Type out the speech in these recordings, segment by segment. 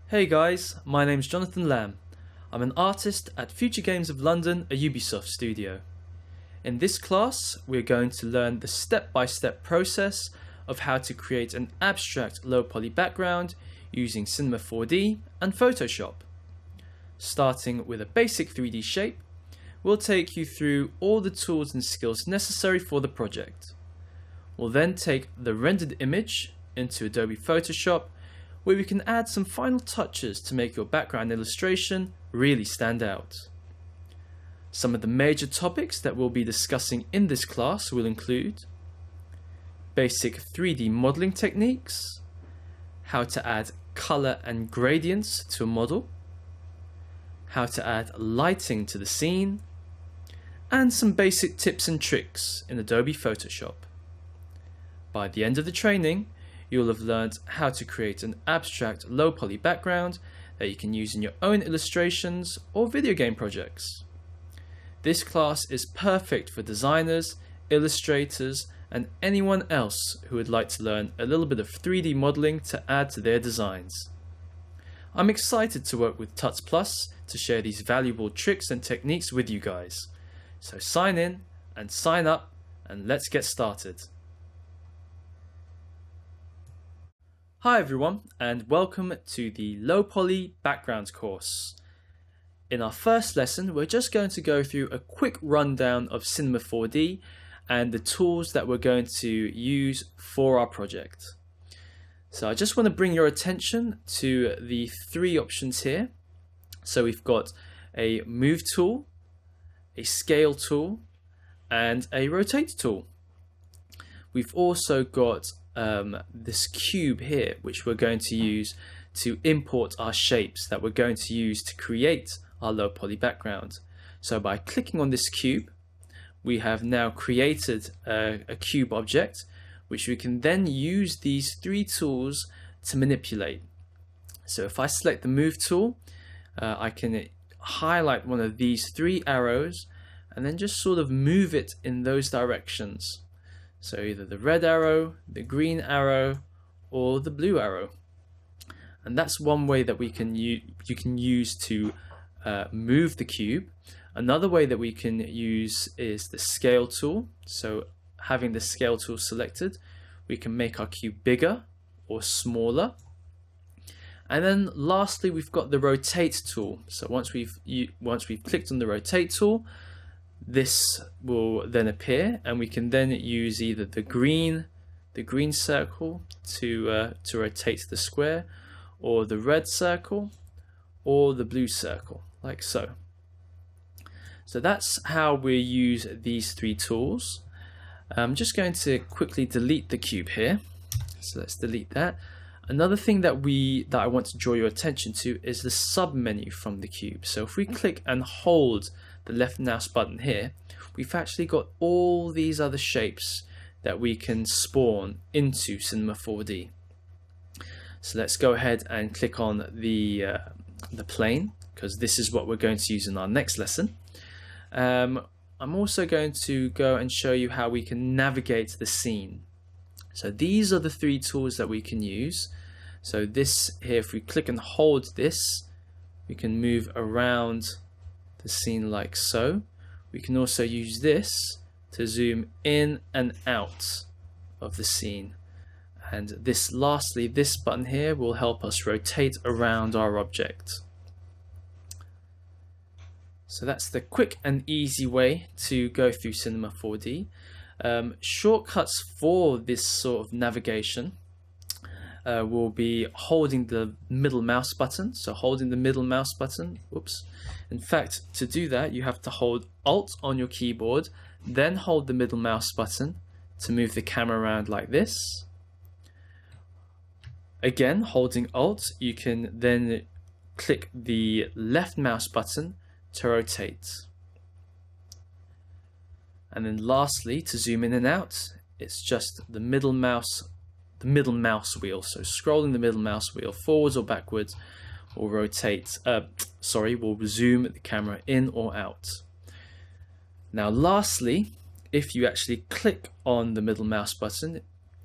Hey guys, my name's Jonathan Lamb. I'm an artist at Future Games of London, a Ubisoft studio. In this class, we're going to learn the step-by-step process of how to create an abstract low-poly background using Cinema 4D and Photoshop. Starting with a basic 3D shape, we'll take you through all the tools and skills necessary for the project. We'll then take the rendered image into Adobe Photoshop, where we can add some final touches to make your background illustration really stand out. Some of the major topics that we'll be discussing in this class will include basic 3D modeling techniques, how to add color and gradients to a model, how to add lighting to the scene, and some basic tips and tricks in Adobe Photoshop. By the end of the training, you'll have learned how to create an abstract low-poly background that you can use in your own illustrations or video game projects. This class is perfect for designers, illustrators, and anyone else who would like to learn a little bit of 3D modeling to add to their designs. I'm excited to work with Tuts Plus to share these valuable tricks and techniques with you guys. So sign in and sign up, and let's get started. Hi everyone, and welcome to the Low Poly Backgrounds course. In our first lesson, we're just going to go through a quick rundown of Cinema 4D and the tools that we're going to use for our project. So I just want to bring your attention to the three options here. So we've got a move tool, a scale tool, and a rotate tool. We've also got this cube here, which we're going to use to import our shapes that we're going to use to create our low poly background. So by clicking on this cube, we have now created a cube object, which we can then use these three tools to manipulate. So if I select the move tool, I can highlight one of these three arrows and then just sort of move it in those directions. So either the red arrow, the green arrow, or the blue arrow. And that's one way that you can use to move the cube. Another way that we can use is the scale tool. So having the scale tool selected, we can make our cube bigger or smaller. And then lastly, we've got the rotate tool. So once we've clicked on the rotate tool, this will then appear, and we can then use either the green circle to rotate the square, or the red circle, or the blue circle, like so. So that's how we use these three tools. I'm just going to quickly delete the cube here. So let's delete that. Another thing that I want to draw your attention to is the sub menu from the cube. So if we click and hold the left mouse button here, we've actually got all these other shapes that we can spawn into Cinema 4D. So let's go ahead and click on the plane, because this is what we're going to use in our next lesson. I'm also going to go and show you how we can navigate the scene. So these are the three tools that we can use. So this here, if we click and hold this, we can move around the scene like so. We can also use this to zoom in and out of the scene. And lastly, this button here will help us rotate around our object. So that's the quick and easy way to go through Cinema 4D. Shortcuts for this sort of navigation will be holding the middle mouse button. So holding the middle mouse button, whoops. In fact, to do that, you have to hold Alt on your keyboard, then hold the middle mouse button to move the camera around like this. Again, holding Alt, you can then click the left mouse button to rotate. And then lastly, to zoom in and out, it's just the middle mouse wheel. So scrolling the middle mouse wheel forwards or backwards will rotate, will zoom the camera in or out. Now lastly, if you actually click on the middle mouse button,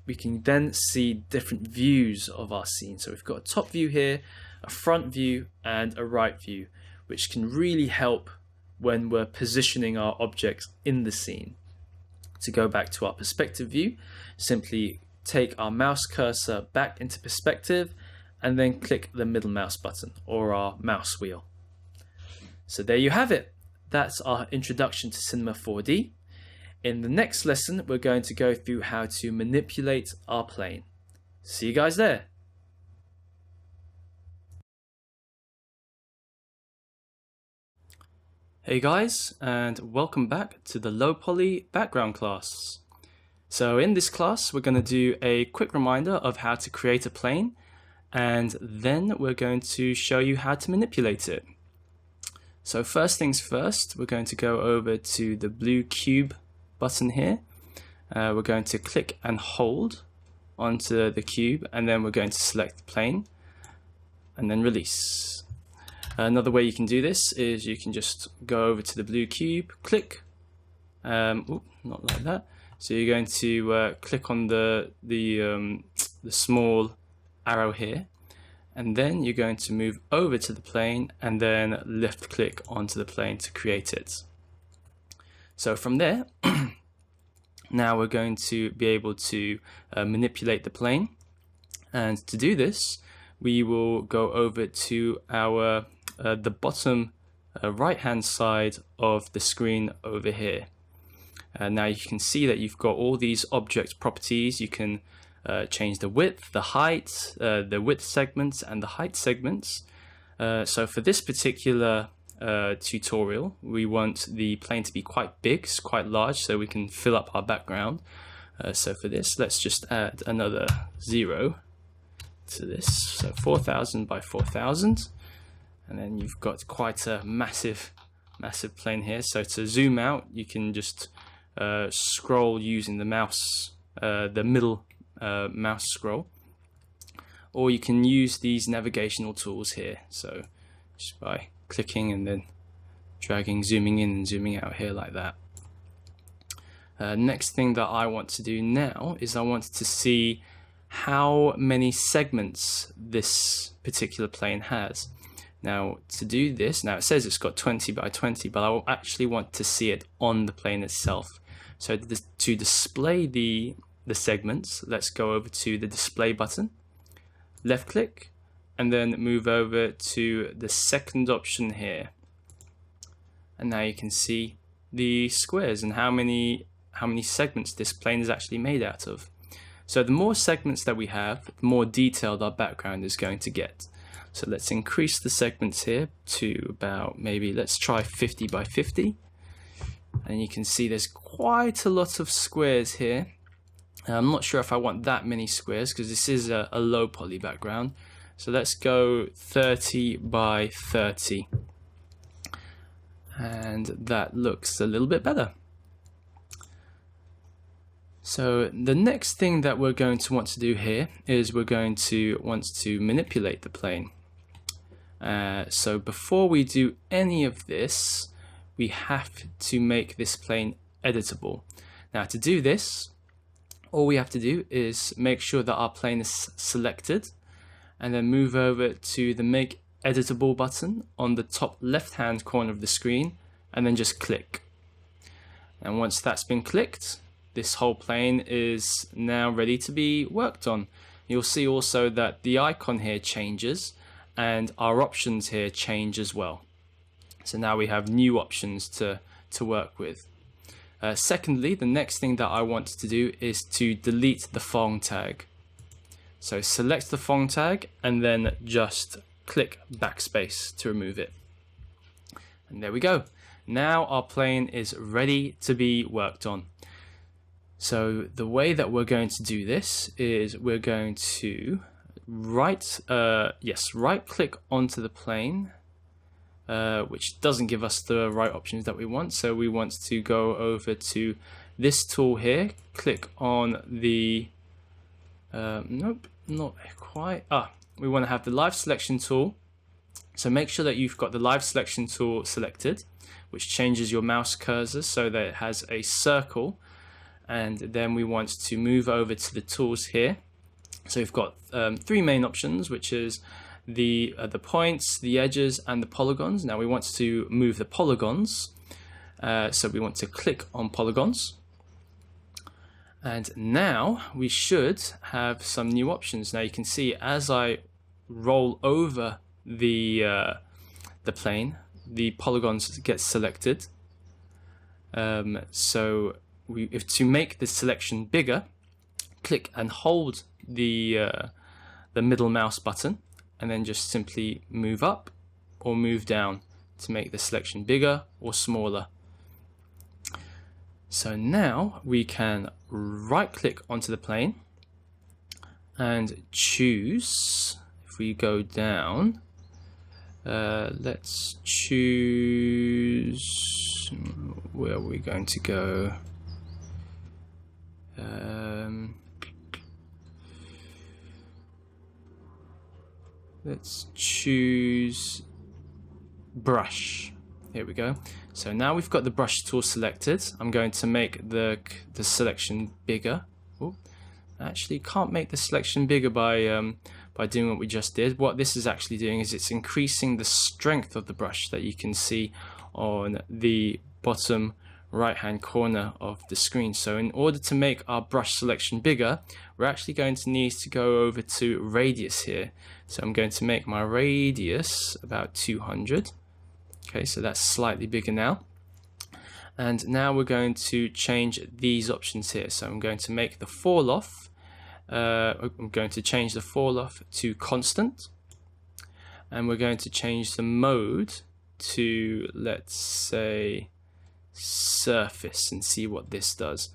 we can then see different views of our scene. So we've got a top view here, a front view, and a right view, which can really help when we're positioning our objects in the scene. To go back to our perspective view, simply take our mouse cursor back into perspective and then click the middle mouse button or our mouse wheel. So there you have it. That's our introduction to Cinema 4D. In the next lesson, we're going to go through how to manipulate our plane. See you guys there. Hey guys, and welcome back to the low poly background class. So in this class, we're going to do a quick reminder of how to create a plane, and then we're going to show you how to manipulate it. So first things first, we're going to go over to the blue cube button here. We're going to click and hold onto the cube, and then we're going to select the plane and then release. Another way you can do this is you can just go over to the blue cube, click, not like that. So you're going to click on the small arrow here, and then you're going to move over to the plane and then left click onto the plane to create it. So from there, now we're going to be able to manipulate the plane, and to do this, we will go over to our the bottom right hand side of the screen over here. Now you can see that you've got all these object properties. You can change the width, the height, the width segments and the height segments. So for this particular tutorial, we want the plane to be quite big, quite large, so we can fill up our background. So for this, let's just add another 0 to this, so 4000 by 4000, and then you've got quite a massive plane here. So to zoom out, you can just scroll using the mouse, the middle mouse scroll, or you can use these navigational tools here. So just by clicking and then dragging, zooming in and zooming out here like that. Next thing that I want to do now is I want to see how many segments this particular plane has. Now to do this, now it says it's got 20 by 20, but I will actually want to see it on the plane itself. So to display the segments, let's go over to the display button, left click, and then move over to the second option here. And now you can see the squares and how many segments this plane is actually made out of. So the more segments that we have, the more detailed our background is going to get. So let's increase the segments here to about, maybe let's try 50 by 50. And you can see there's quite a lot of squares here. I'm not sure if I want that many squares because this is a low poly background. So let's go 30 by 30. And that looks a little bit better. So the next thing that we're going to want to do here is we're going to want to manipulate the plane. So before we do any of this, we have to make this plane editable. Now to do this, all we have to do is make sure that our plane is selected, and then move over to the Make Editable button on the top left hand corner of the screen, and then just click. And once that's been clicked, this whole plane is now ready to be worked on. You'll see also that the icon here changes and our options here change as well. So now we have new options to work with. Secondly, the next thing that I want to do is to delete the Fong tag. So select the Fong tag and then just click backspace to remove it. And there we go. Now our plane is ready to be worked on. So the way that we're going to do this is we're going to right click onto the plane, which doesn't give us the right options that we want. So we want to go over to this tool here, click on the nope, not quite. We want to have the live selection tool. So make sure that you've got the live selection tool selected, which changes your mouse cursor so that it has a circle and then we want to move over to the tools here. So we've got three main options, which is the points, the edges, and the polygons. Now we want to move the polygons, so we want to click on polygons. And now we should have some new options. Now you can see as I roll over the plane, the polygons get selected. So if to make the selection bigger, click and hold the middle mouse button, and then just simply move up or move down to make the selection bigger or smaller. So now we can right click onto the plane and choose, if we go down, let's choose, where are we going to go? Let's choose brush. Here we go. So now we've got the brush tool selected. I'm going to make the selection bigger. Ooh, I actually can't make the selection bigger by doing what we just did. What this is actually doing is it's increasing the strength of the brush that you can see on the bottom right hand corner of the screen. So in order to make our brush selection bigger, we're actually going to need to go over to radius here. So I'm going to make my radius about 200. Okay, so that's slightly bigger now. And now we're going to change these options here. So I'm going to make the fall off, I'm going to change the fall off to constant, and we're going to change the mode to, let's say, surface, and see what this does.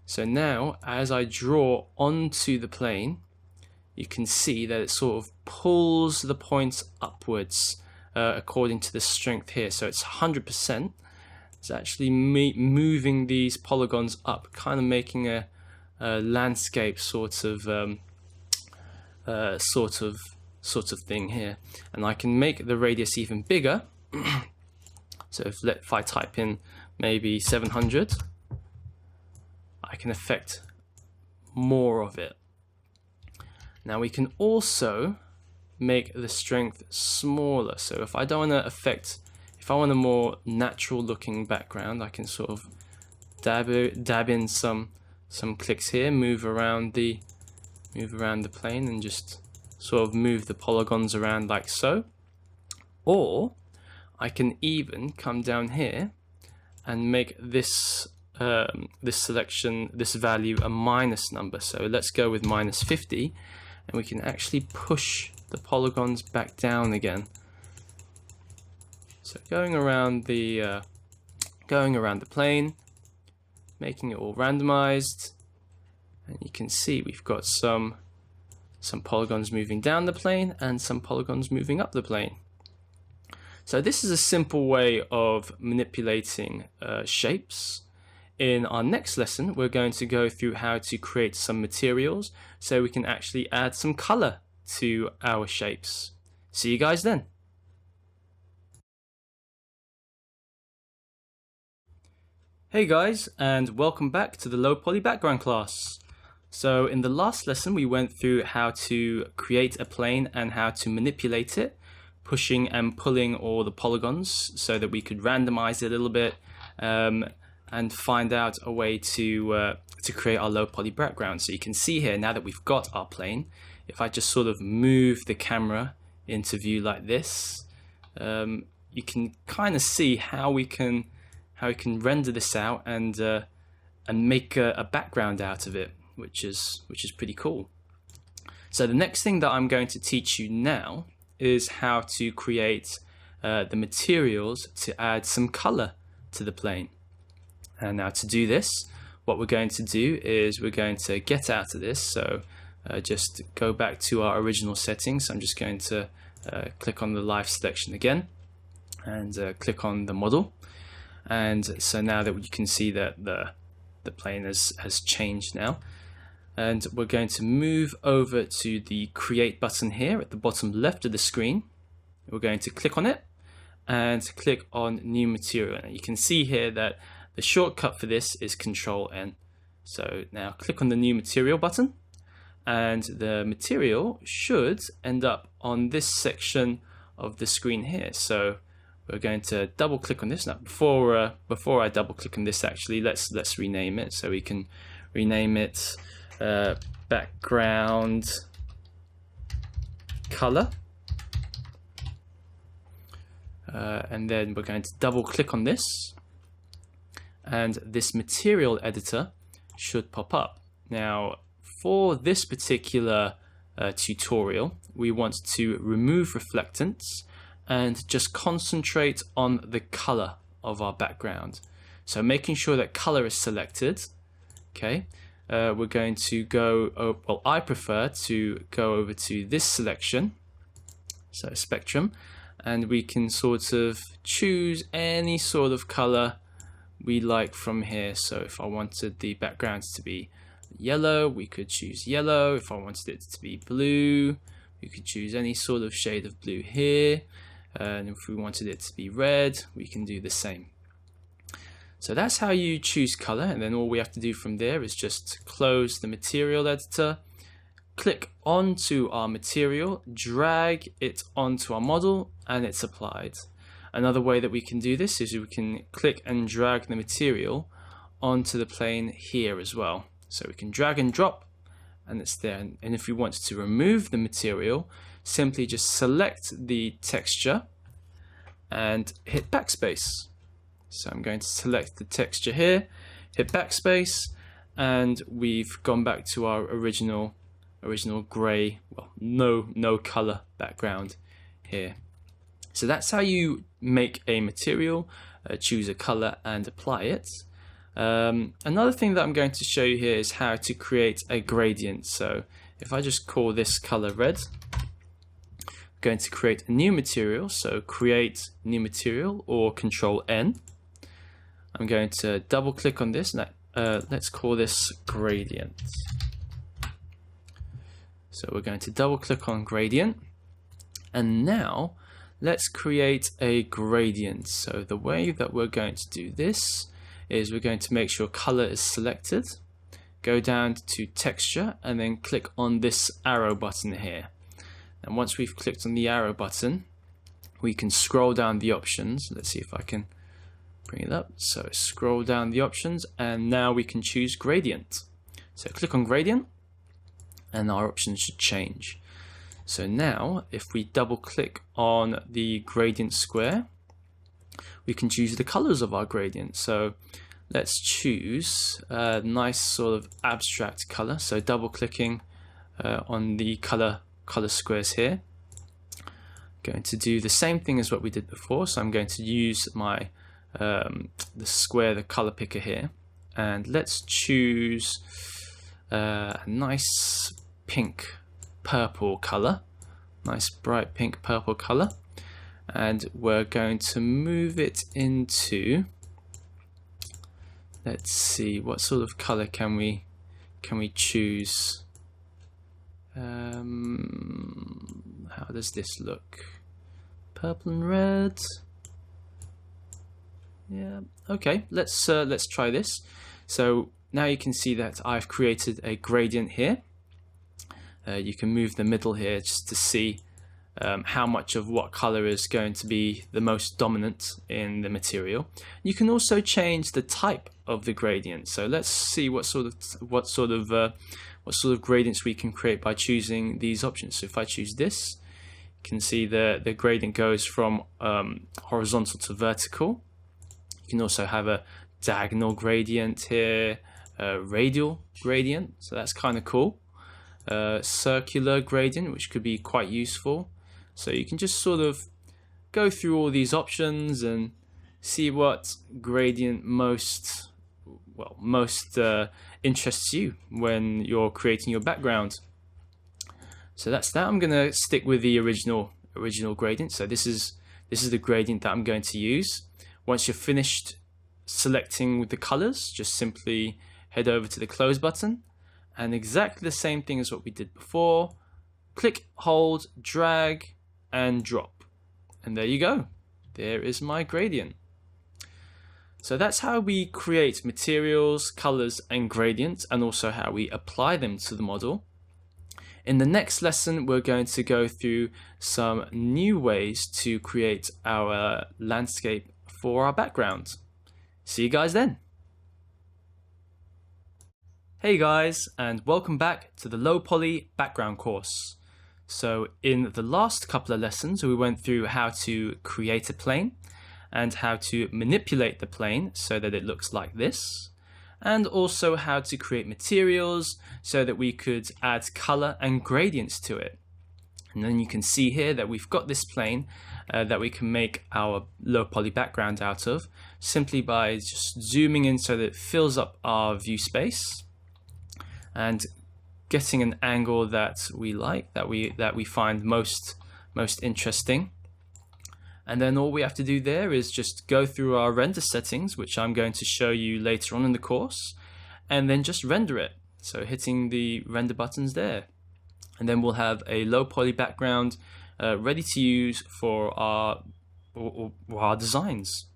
So now as I draw onto the plane, you can see that it sort of pulls the points upwards according to the strength here. So it's 100%. It's actually moving these polygons up, kind of making a landscape sort of thing here. And I can make the radius even bigger. So if I type in maybe 700, I can affect more of it. Now we can also make the strength smaller. So if I don't want to affect, if I want a more natural looking background, I can sort of dab in some clicks here, move around the plane, and just sort of move the polygons around like so. Or I can even come down here and make this this selection, this value, a minus number. So let's go with -50, and we can actually push the polygons back down again. So going around the plane, making it all randomized, and you can see we've got some polygons moving down the plane and some polygons moving up the plane. So this is a simple way of manipulating shapes. In our next lesson, we're going to go through how to create some materials so we can actually add some color to our shapes. See you guys then. Hey guys, and welcome back to the low poly background class. So in the last lesson, we went through how to create a plane and how to manipulate it, pushing and pulling all the polygons so that we could randomize it a little bit and find out a way to create our low poly background. So you can see here, now that we've got our plane, if I just sort of move the camera into view like this, you can kind of see how we can render this out and make a background out of it, which is pretty cool. So the next thing that I'm going to teach you now is how to create the materials to add some color to the plane. And now to do this, what we're going to do is we're going to get out of this. So just go back to our original settings. I'm just going to click on the live selection again and click on the model. And so now that you can see that the plane has changed now. And we're going to move over to the create button here at the bottom left of the screen. We're going to click on it and click on new material. And you can see here that the shortcut for this is Control N. So now click on the new material button, and the material should end up on this section of the screen here. So we're going to double click on this. Now before I double click on this, actually let's rename it. So we can rename it background color, and then we're going to double click on this, and this material editor should pop up. Now for this particular tutorial, we want to remove reflectance and just concentrate on the color of our background. So making sure that color is selected. Okay, we're going to go, well, I prefer to go over to this selection, so spectrum, and we can sort of choose any sort of color we like from here. So if I wanted the background to be yellow, we could choose yellow. If I wanted it to be blue, we could choose any sort of shade of blue here. And if we wanted it to be red, we can do the same. So that's how you choose color, and then all we have to do from there is just close the material editor, click onto our material, drag it onto our model, and it's applied. Another way that we can do this is we can click and drag the material onto the plane here as well. So we can drag and drop, and it's there. And if we want to remove the material, simply just select the texture and hit backspace. So I'm going to select the texture here, hit backspace, and we've gone back to our original gray, well, no color background here. So that's how you make a material, choose a color and apply it. Another thing that I'm going to show you here is how to create a gradient. So if I just call this color red, I'm going to create a new material. So create new material or Control N. I'm going to double click on this. Let's call this gradient. So we're going to double click on gradient, and now let's create a gradient. So the way that we're going to do this is we're going to make sure color is selected, go down to texture, and then click on this arrow button here. And once we've clicked on the arrow button, we can scroll down the options. Let's see if I can bring it up. So scroll down the options, and now we can choose gradient. So click on gradient, and our options should change. So now if we double click on the gradient square, we can choose the colors of our gradient. So let's choose a nice sort of abstract color. So double clicking on the color squares here. Going to do the same thing as what we did before. So I'm going to use my the color picker here, and let's choose a nice pink purple color, nice bright pink purple color, and we're going to move it into, let's see, what sort of color can we choose? How does this look? Purple and red. Yeah, okay, let's try this. So now you can see that I've created a gradient here. You can move the middle here just to see how much of what color is going to be the most dominant in the material. You can also change the type of the gradient. So let's see what sort of gradients we can create by choosing these options. So if I choose this, you can see the gradient goes from horizontal to vertical. You can also have a diagonal gradient here, a radial gradient, so that's kind of cool. Circular gradient, which could be quite useful. So you can just sort of go through all these options and see what gradient most interests you when you're creating your background. So that's that. I'm going to stick with the original gradient. So this is the gradient that I'm going to use. Once you're finished selecting with the colors, just simply head over to the close button, and exactly the same thing as what we did before. Click, hold, drag, and drop. And there you go. There is my gradient. So that's how we create materials, colors, and gradients, and also how we apply them to the model. In the next lesson, we're going to go through some new ways to create our landscape for our background. See you guys then. Hey guys, and welcome back to the Low Poly background course. So in the last couple of lessons, we went through how to create a plane and how to manipulate the plane so that it looks like this, and also how to create materials so that we could add color and gradients to it. And then you can see here that we've got this plane that we can make our low poly background out of simply by just zooming in so that it fills up our view space and getting an angle that we like, that we find most interesting. And then all we have to do there is just go through our render settings, which I'm going to show you later on in the course, and then just render it. So hitting the render buttons there. And then we'll have a low poly background ready to use for our designs.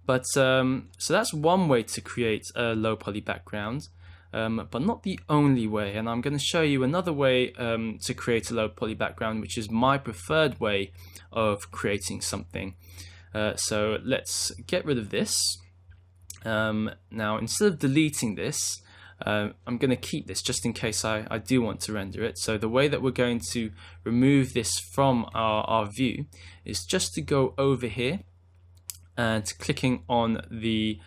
But so that's one way to create a low poly background, but not the only way. And I'm going to show you another way to create a low poly background, which is my preferred way of creating something. So let's get rid of this. Now, instead of deleting this, I'm going to keep this just in case I do want to render it. So the way that we're going to remove this from our view is just to go over here and clicking on the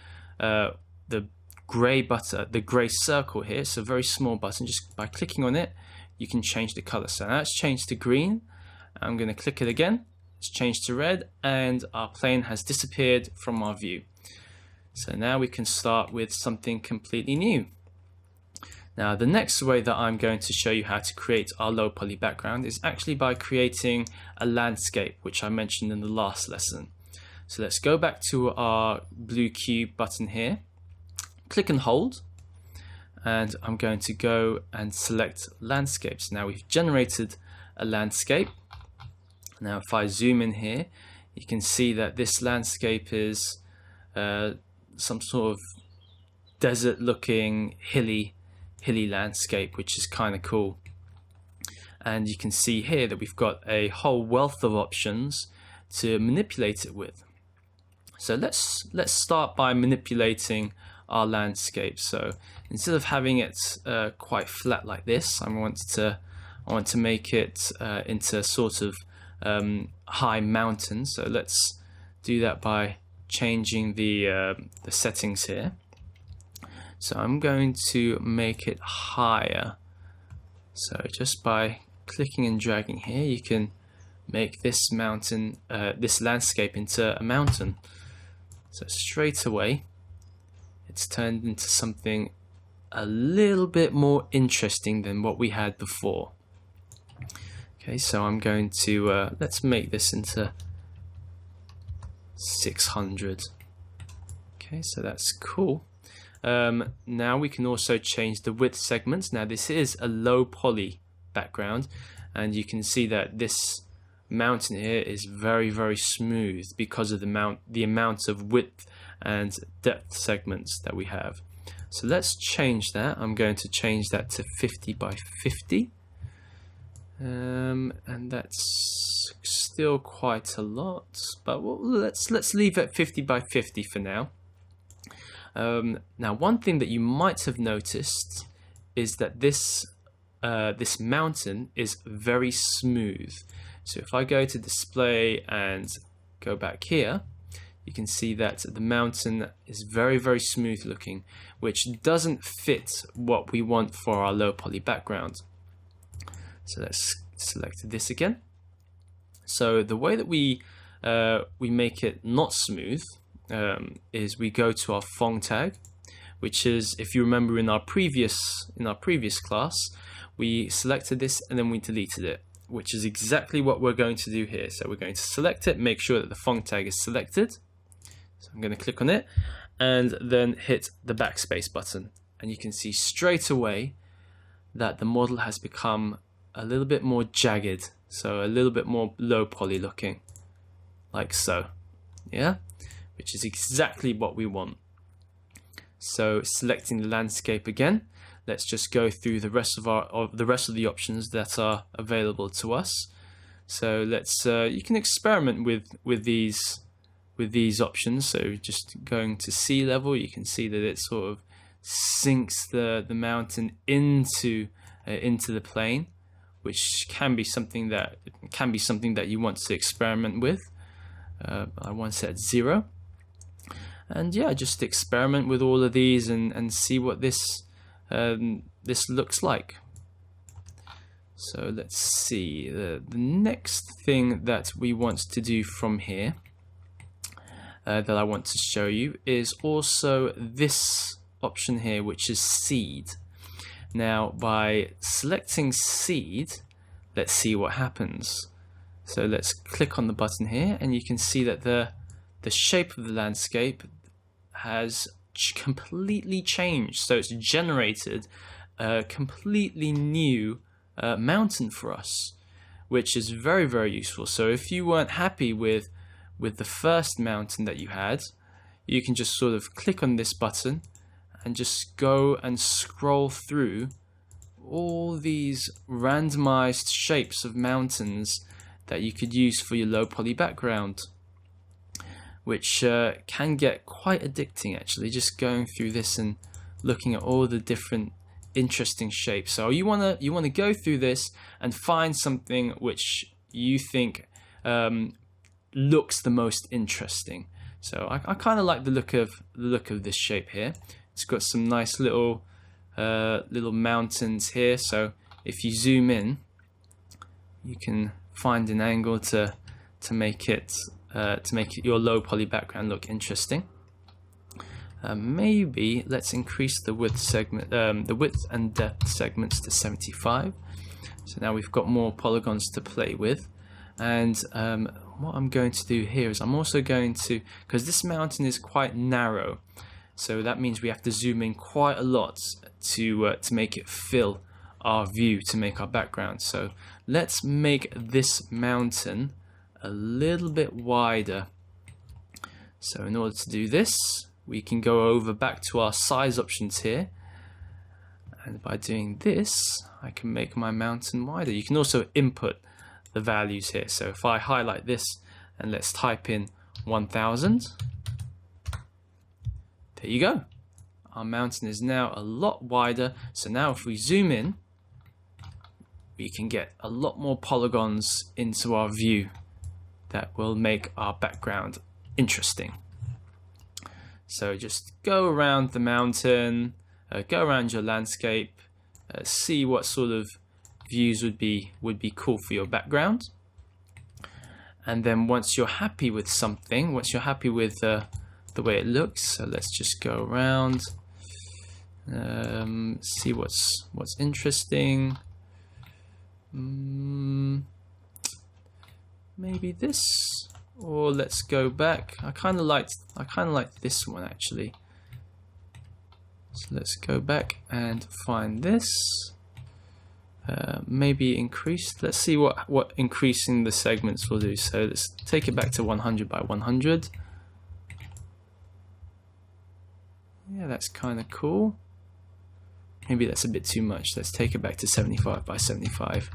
gray button, the gray circle here. It's a very small button. Just by clicking on it, you can change the color. So now it's changed to green. I'm going to click it again. It's changed to red, and our plane has disappeared from our view. So now we can start with something completely new. Now, the next way that I'm going to show you how to create our low poly background is actually by creating a landscape, which I mentioned in the last lesson. So let's go back to our blue cube button here, click and hold, and I'm going to go and select landscapes. Now we've generated a landscape. Now if I zoom in here, you can see that this landscape is some sort of desert looking hilly landscape, which is kind of cool. And you can see here that we've got a whole wealth of options to manipulate it with. So let's start by manipulating our landscape. So instead of having it quite flat like this, I want to make it into sort of high mountain. So let's do that by changing the settings here. So I'm going to make it higher. So just by clicking and dragging here, you can make this mountain, this landscape into a mountain. So straight away, it's turned into something a little bit more interesting than what we had before. Okay, so I'm going to, let's make this into 600. Okay, so that's cool. Now we can also change the width segments. Now this is a low poly background, and you can see that this mountain here is very smooth because of the amount of width and depth segments that we have. So let's change that. I'm going to change that to 50 by 50. And that's still quite a lot, but let's leave it 50 by 50 for now. Now, one thing that you might have noticed is that this mountain is very smooth. So if I go to display and go back here, you can see that the mountain is very smooth looking, which doesn't fit what we want for our low poly background. So let's select this again. So the way that we make it not smooth is we go to our Fong tag, which is, if you remember in our previous class, we selected this and then we deleted it, which is exactly what we're going to do here. So we're going to select it, make sure that the Fong tag is selected. So I'm going to click on it and then hit the backspace button, and you can see straight away that the model has become a little bit more jagged, so a little bit more low poly looking, like so. Yeah, which is exactly what we want. So selecting the landscape again, let's just go through the rest of the options that are available to us. So let's you can experiment with these options. So just going to sea level, you can see that it sort of sinks the mountain into the plane, which can be something that you want to experiment with. I want to set 0, and yeah, just experiment with all of these and see what this looks like. So let's see, the next thing that we want to do from here that I want to show you is also this option here, which is seed. Now by selecting seed, let's see what happens. So let's click on the button here, and you can see that the shape of the landscape has completely changed. So it's generated a completely new mountain for us, which is very, very useful. So if you weren't happy with the first mountain that you had, you can just sort of click on this button and just go and scroll through all these randomized shapes of mountains that you could use for your low poly background, which can get quite addicting actually, just going through this and looking at all the different interesting shapes. So you want to go through this and find something which you think looks the most interesting. So I kind of like the look of this shape here. It's got some nice little mountains here. So if you zoom in, you can find an angle to make it your low poly background look interesting. Maybe let's increase the width and depth segments to 75. So now we've got more polygons to play with. And what I'm going to do here is I'm also going to, because this mountain is quite narrow, so that means we have to zoom in quite a lot to make it fill our view, to make our background. So let's make this mountain a little bit wider. So in order to do this, we can go over back to our size options here, and by doing this I can make my mountain wider. You can also input the values here. So if I highlight this and let's type in 1000, there you go. Our mountain is now a lot wider. So now if we zoom in, we can get a lot more polygons into our view that will make our background interesting. So just go around the mountain, go around your landscape, see what sort of views would be cool for your background. And then once you're happy with something, once you're happy with the way it looks, so let's just go around, see what's interesting. Maybe this, or let's go back. I kind of like this one actually. So let's go back and find this. Maybe increase. Let's see what increasing the segments will do. So let's take it back to 100 by 100. Yeah, that's kind of cool. Maybe that's a bit too much. Let's take it back to 75 by 75.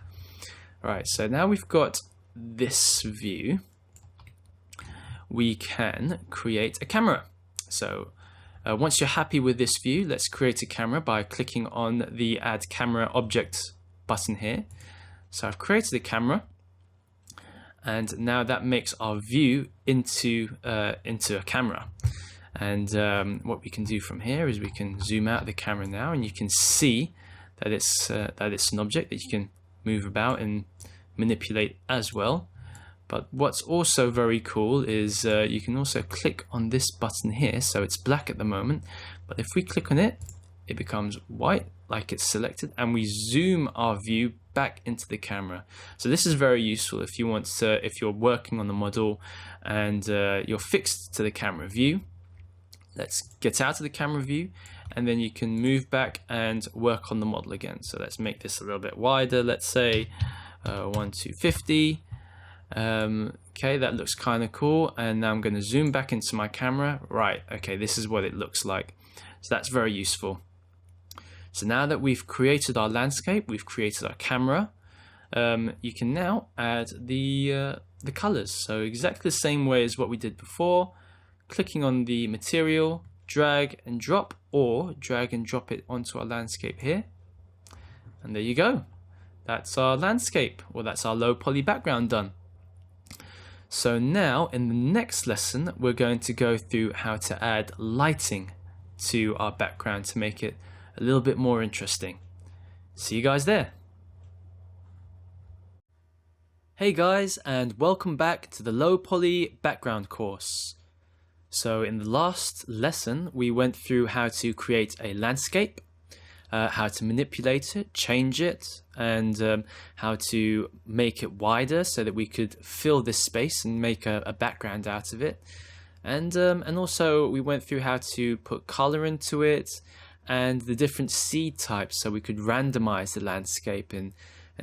Alright, so now we've got this view. We can create a camera. So once you're happy with this view, let's create a camera by clicking on the Add Camera Object button here. So I've created a camera, and now that makes our view into a camera. And what we can do from here is we can zoom out the camera now, and you can see that it's an object that you can move about and manipulate as well. But what's also very cool is you can also click on this button here. So it's black at the moment, but if we click on it, it becomes white, like it's selected, and we zoom our view back into the camera. So this is very useful if you want to, if you're working on the model and you're fixed to the camera view. Let's get out of the camera view, and then you can move back and work on the model again. So let's make this a little bit wider. Let's say 1 to 50. Okay, that looks kind of cool. And now I'm going to zoom back into my camera. Right, okay, this is what it looks like. So that's very useful. So now that we've created our landscape, we've created our camera, you can now add the colors. So exactly the same way as what we did before, clicking on the material, drag and drop, or drag and drop it onto our landscape here. And there you go. That's our landscape, or that's our low poly background done. So now in the next lesson, we're going to go through how to add lighting to our background to make it a little bit more interesting. See you guys there. Hey guys, and welcome back to the low poly background course. So in the last lesson, we went through how to create a landscape, how to manipulate it, change it, and how to make it wider so that we could fill this space and make a background out of it. And also we went through how to put color into it and the different seed types so we could randomize the landscape and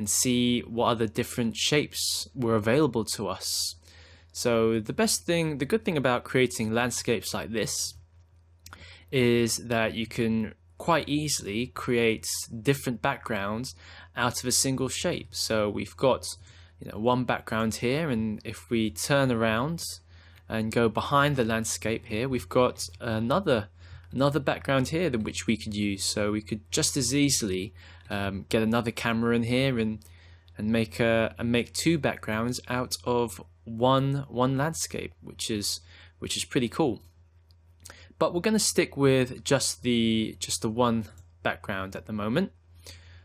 see what other different shapes were available to us. So the good thing about creating landscapes like this is that you can quite easily create different backgrounds out of a single shape. So we've got one background here, and if we turn around and go behind the landscape here, we've got another background here which we could use. So we could just as easily get another camera in here and make two backgrounds out of one landscape, which is pretty cool. But we're going to stick with just the one background at the moment.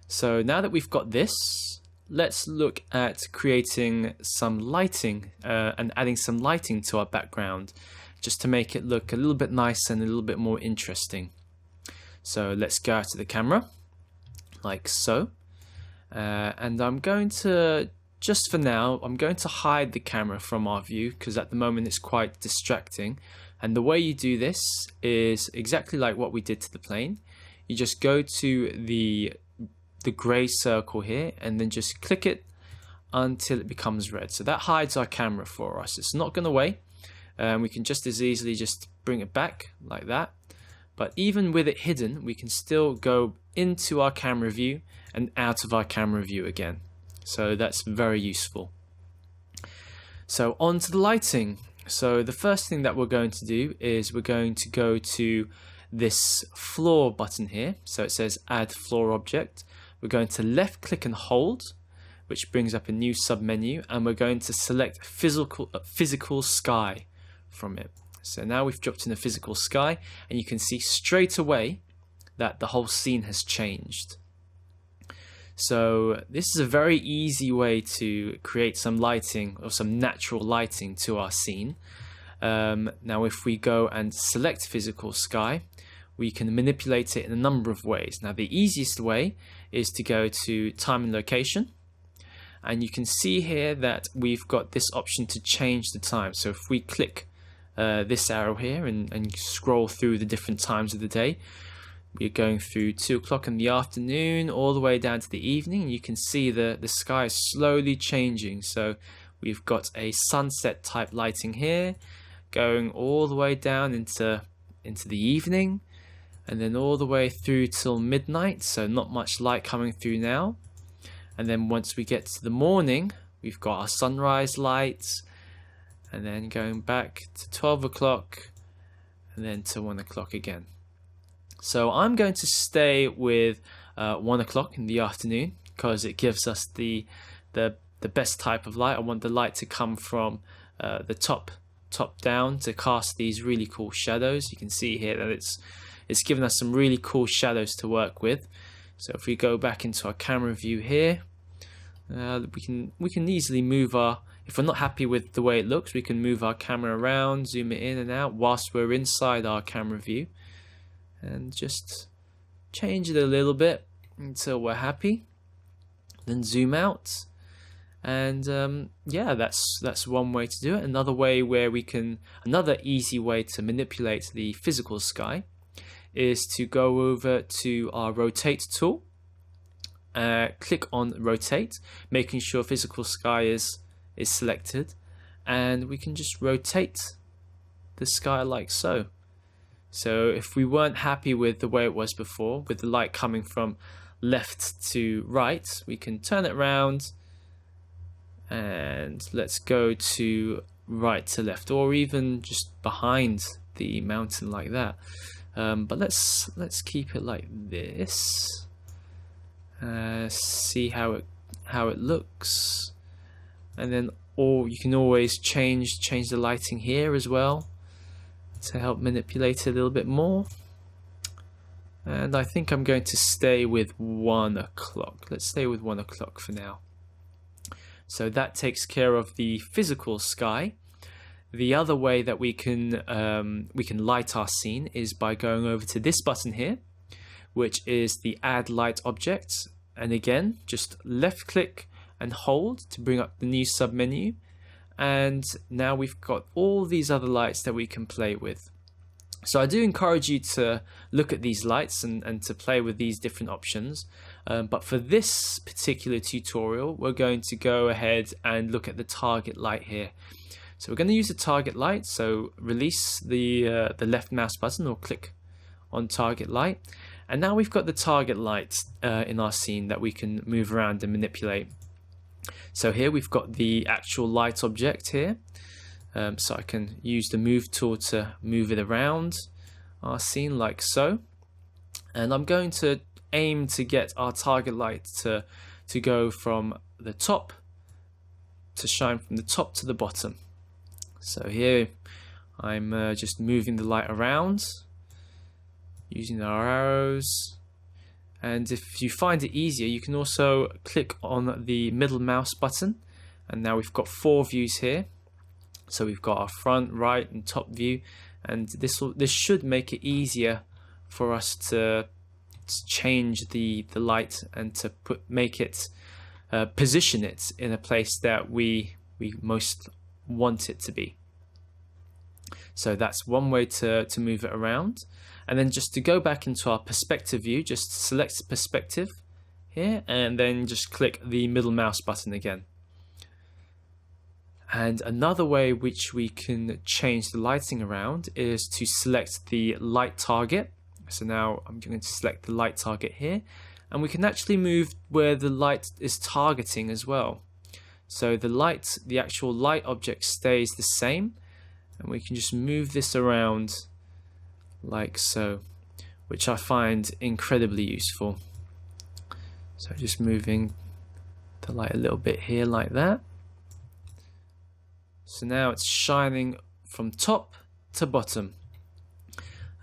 So now that we've got this, let's look at creating some lighting and adding some lighting to our background, just to make it look a little bit nice and a little bit more interesting. So let's go out to the camera, like so. And I'm going to, just for now, I'm going to hide the camera from our view because at the moment it's quite distracting. And the way you do this is exactly like what we did to the plane. You just go to the gray circle here and then just click it until it becomes red. So that hides our camera for us. It's not going away. We can just as easily just bring it back like that. But even with it hidden, we can still go into our camera view and out of our camera view again. So that's very useful. So on to the lighting. So the first thing that we're going to do is we're going to go to this floor button here. So it says add floor object. We're going to left click and hold, which brings up a new submenu, and we're going to select physical sky from it. So now we've dropped in a physical sky, and you can see straight away that the whole scene has changed. So this is a very easy way to create some lighting or some natural lighting to our scene. Now if we go and select physical sky, we can manipulate it in a number of ways. Now the easiest way is to go to time and location, and you can see here that we've got this option to change the time. So if we click this arrow here and scroll through the different times of the day, we're going through 2 o'clock in the afternoon all the way down to the evening, and you can see the sky is slowly changing. So we've got a sunset type lighting here going all the way down into the evening, and then all the way through till midnight, so not much light coming through now. And then once we get to the morning, we've got our sunrise lights, and then going back to 12 o'clock and then to 1 o'clock again. So I'm going to stay with 1 o'clock in the afternoon because it gives us the best type of light. I want the light to come from the top down to cast these really cool shadows. You can see here that it's given us some really cool shadows to work with. So if we go back into our camera view here, we can easily move if we're not happy with the way it looks, we can move our camera around, zoom it in and out whilst we're inside our camera view, and just change it a little bit until we're happy. Then zoom out, and yeah, that's one way to do it. Another easy way to manipulate the physical sky is to go over to our rotate tool, click on rotate, making sure physical sky is selected, and we can just rotate the sky like so. So if we weren't happy with the way it was before, with the light coming from left to right, we can turn it around and let's go to right to left, or even just behind the mountain like that. But let's keep it like this. See how it looks, and then you can always change the lighting here as well to help manipulate it a little bit more. And I think I'm going to stay with 1 o'clock. Let's stay with 1 o'clock for now. So that takes care of the physical sky. The other way that we can light our scene is by going over to this button here, which is the Add Light Object. And again, just left click and hold to bring up the new submenu. And now we've got all these other lights that we can play with. So I do encourage you to look at these lights and to play with these different options. But for this particular tutorial, we're going to go ahead and look at the target light here. So we're going to use the target light. So release the left mouse button or click on target light. And now we've got the target light in our scene that we can move around and manipulate. So here we've got the actual light object here. So I can use the move tool to move it around our scene like so. And I'm going to aim to get our target light to go from the top, to shine from the top to the bottom. So here I'm just moving the light around using our arrows. And if you find it easier, you can also click on the middle mouse button, and now we've got 4 views here. So we've got our front, right, and top view, and this should make it easier for us to change the light and to position it in a place that we most want it to be. So that's one way to move it around. And then just to go back into our perspective view, just select perspective here and then just click the middle mouse button again. And another way which we can change the lighting around is to select the light target. So now I'm going to select the light target here, and we can actually move where the light is targeting as well. So the actual light object stays the same, and we can just move this around like so, which I find incredibly useful. So just moving the light a little bit here like that. So now it's shining from top to bottom.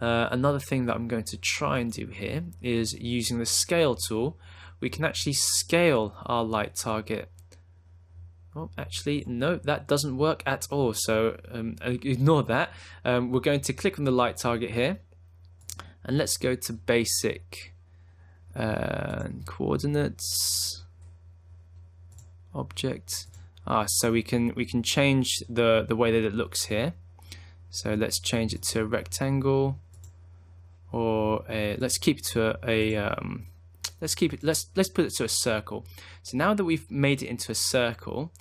Another thing that I'm going to try and do here is using the scale tool. We can actually scale our light target. Oh, actually, no, that doesn't work at all. So ignore that. We're going to click on the light target here, and let's go to basic coordinates object. So we can change the way that it looks here. So let's change it to a rectangle, or let's keep it to let's put it to a circle. So now that we've made it into a circle,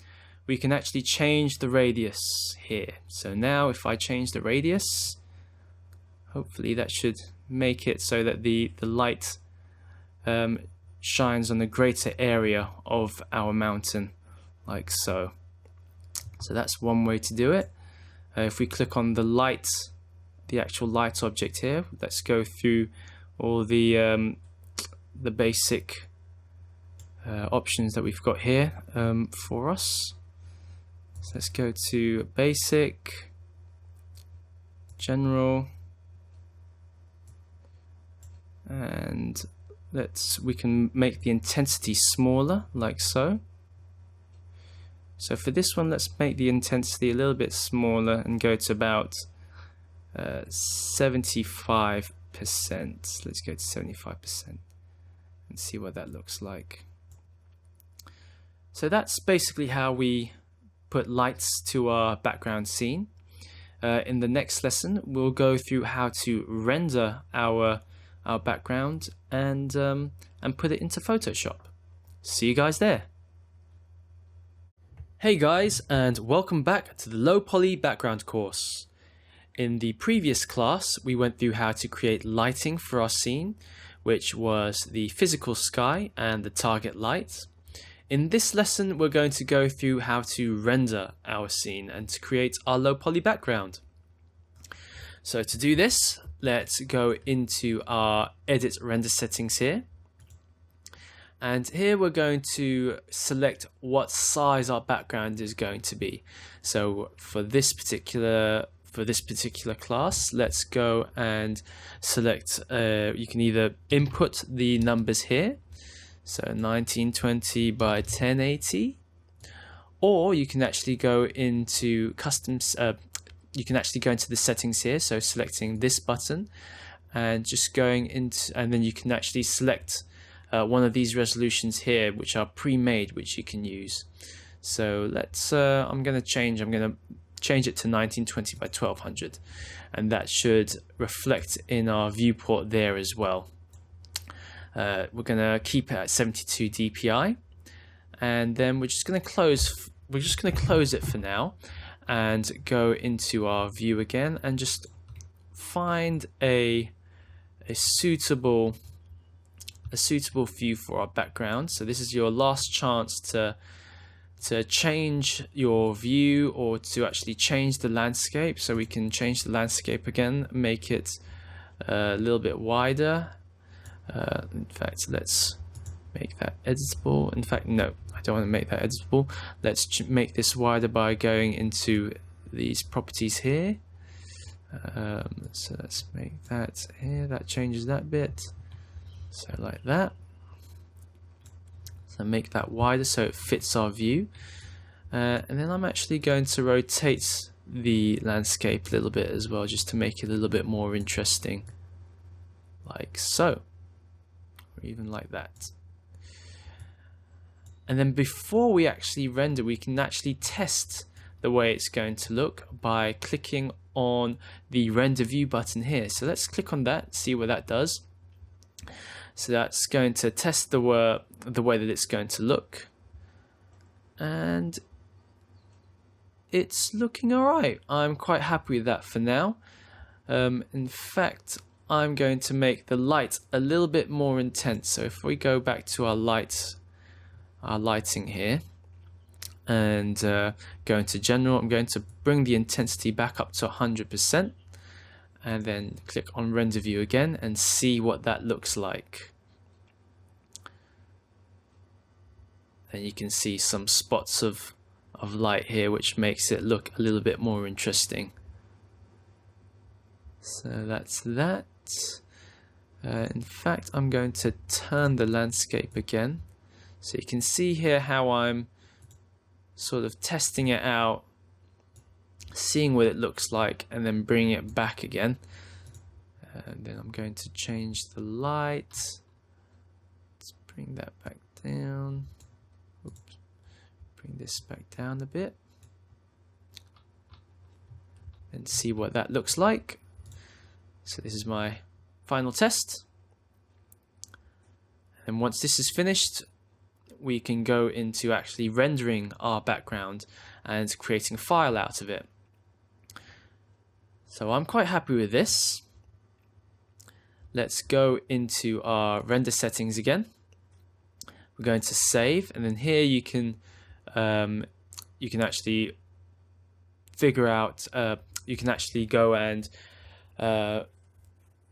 we can actually change the radius here. So now if I change the radius, hopefully that should make it so that the light shines on a greater area of our mountain, like so. So that's one way to do it. If we click on the light, the actual light object here, let's go through all the basic options that we've got here for us. So let's go to basic, general, and we can make the intensity smaller like so. So for this one, let's make the intensity a little bit smaller and go to about 75%. Let's go to 75% and see what that looks like. So that's basically how we put lights to our background scene. In the next lesson, we'll go through how to render our background and put it into Photoshop. See you guys there. Hey guys, and welcome back to the low poly background course. In the previous class, we went through how to create lighting for our scene, which was the physical sky and the target light. In this lesson, we're going to go through how to render our scene and to create our low poly background. So to do this, let's go into our edit render settings here. And here we're going to select what size our background is going to be. So for this particular class, let's go and select, you can either input the numbers here, so 1920 by 1080, or you can actually go into customs, you can actually go into the settings here, so selecting this button and just going into, and then you can actually select one of these resolutions here, which are pre-made, which you can use. So let's, I'm going to change it to 1920 by 1200, and that should reflect in our viewport there as well. We're going to keep it at 72 dpi, and then we're just going to close it for now and go into our view again and just find a suitable view for our background. So this is your last chance to change your view or to actually change the landscape. So we can change the landscape again, make it a little bit wider. In fact, let's make that editable. In fact, no, I don't want to make that editable. Let's make this wider by going into these properties here. So let's make that here. That changes that bit. So like that. So make that wider so it fits our view. And then I'm actually going to rotate the landscape a little bit as well, just to make it a little bit more interesting. Like so. Or even like that. And then before we actually render, we can actually test the way it's going to look by clicking on the render view button here. So let's click on that, see what that does. So that's going to test the way that it's going to look, and it's looking alright. I'm quite happy with that for now. In fact, I'm going to make the light a little bit more intense. So if we go back to our lighting here, and go into general, I'm going to bring the intensity back up to 100%. And then click on render view again and see what that looks like. And you can see some spots of light here, which makes it look a little bit more interesting. So that's that. In fact, I'm going to turn the landscape again, so you can see here how I'm sort of testing it out, seeing what it looks like, and then bring it back again. And then I'm going to change the light. Let's bring that back down. Oops. Bring this back down a bit. And see what that looks like. So this is my final test. And once this is finished, we can go into actually rendering our background and creating a file out of it. So I'm quite happy with this. Let's go into our render settings again. We're going to save, and then here you can actually figure out, you can actually go and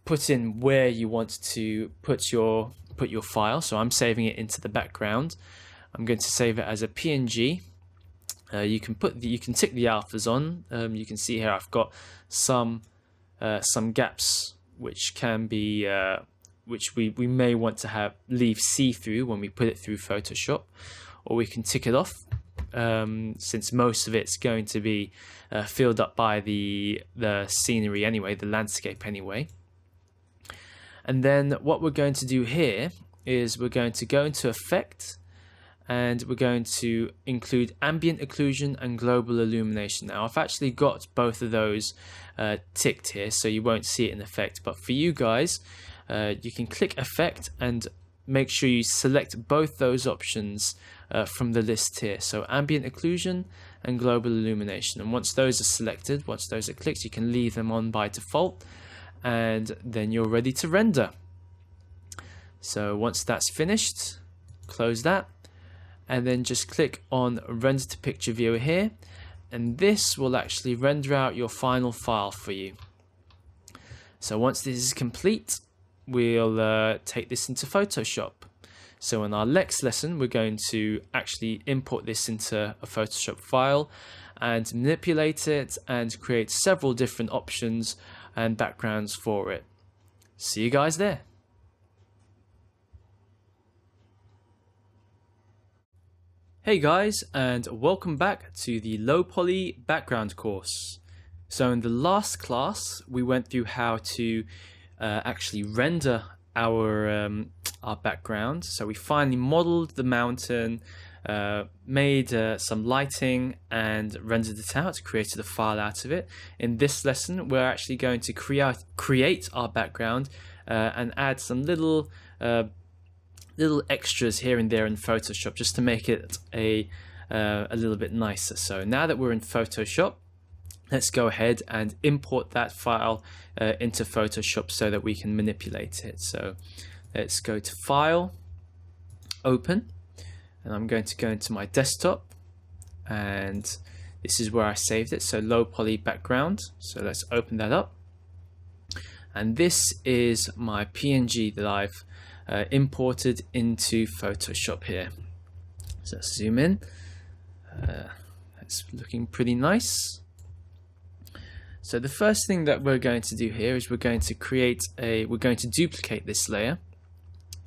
put in where you want to put your file. So I'm saving it into the background. I'm going to save it as a PNG. You can tick the alphas on. You can see here I've got some gaps which can be which we may want to leave see-through when we put it through Photoshop, or we can tick it off since most of it's going to be filled up by the scenery anyway, the landscape anyway. And then what we're going to do here is we're going to go into Effect, and we're going to include ambient occlusion and global illumination. Now I've actually got both of those ticked here, so you won't see it in Effect, but for you guys, you can click Effect, and make sure you select both those options from the list here. So ambient occlusion and global illumination. And once those are selected, once those are clicked, you can leave them on by default, and then you're ready to render. So once that's finished, close that, and then just click on render to picture viewer here, and this will actually render out your final file for you. So once this is complete, we'll take this into Photoshop. So in our next lesson, we're going to actually import this into a Photoshop file and manipulate it and create several different options and backgrounds for it. See you guys there. Hey guys, and welcome back to the low poly background course. So in the last class, we went through how to actually render our background. So we finally modeled the mountain, made some lighting and rendered it out, created a file out of it. In this lesson, we're actually going to create our background and add some little extras here and there in Photoshop just to make it a little bit nicer. So now that we're in Photoshop, let's go ahead and import that file into Photoshop so that we can manipulate it. So let's go to File, Open, and I'm going to go into my desktop, and this is where I saved it, so low poly background. So let's open that up, and this is my PNG that I've imported into Photoshop here. So let's zoom in. It's looking pretty nice. So the first thing that we're going to do here is we're going to duplicate this layer.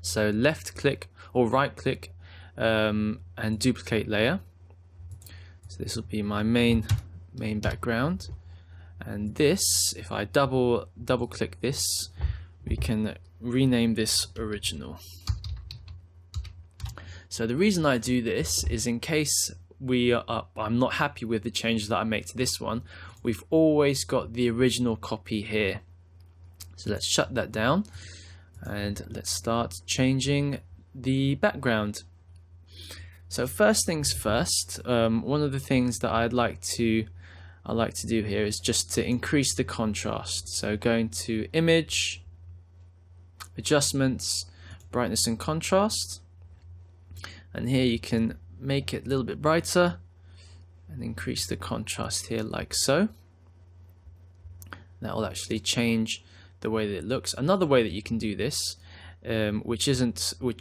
So left click or right click and duplicate layer. So this will be my main background, and this, if I double click this, we can rename this original. So the reason I do this is in case I'm not happy with the changes that I make to this one, we've always got the original copy here. So let's shut that down and let's start changing the background. So first things first, one of the things that I like to do here is just to increase the contrast. So going to Image, Adjustments, Brightness and Contrast, and here you can make it a little bit brighter and increase the contrast here like so. That will actually change the way that it looks. Another way that you can do this, which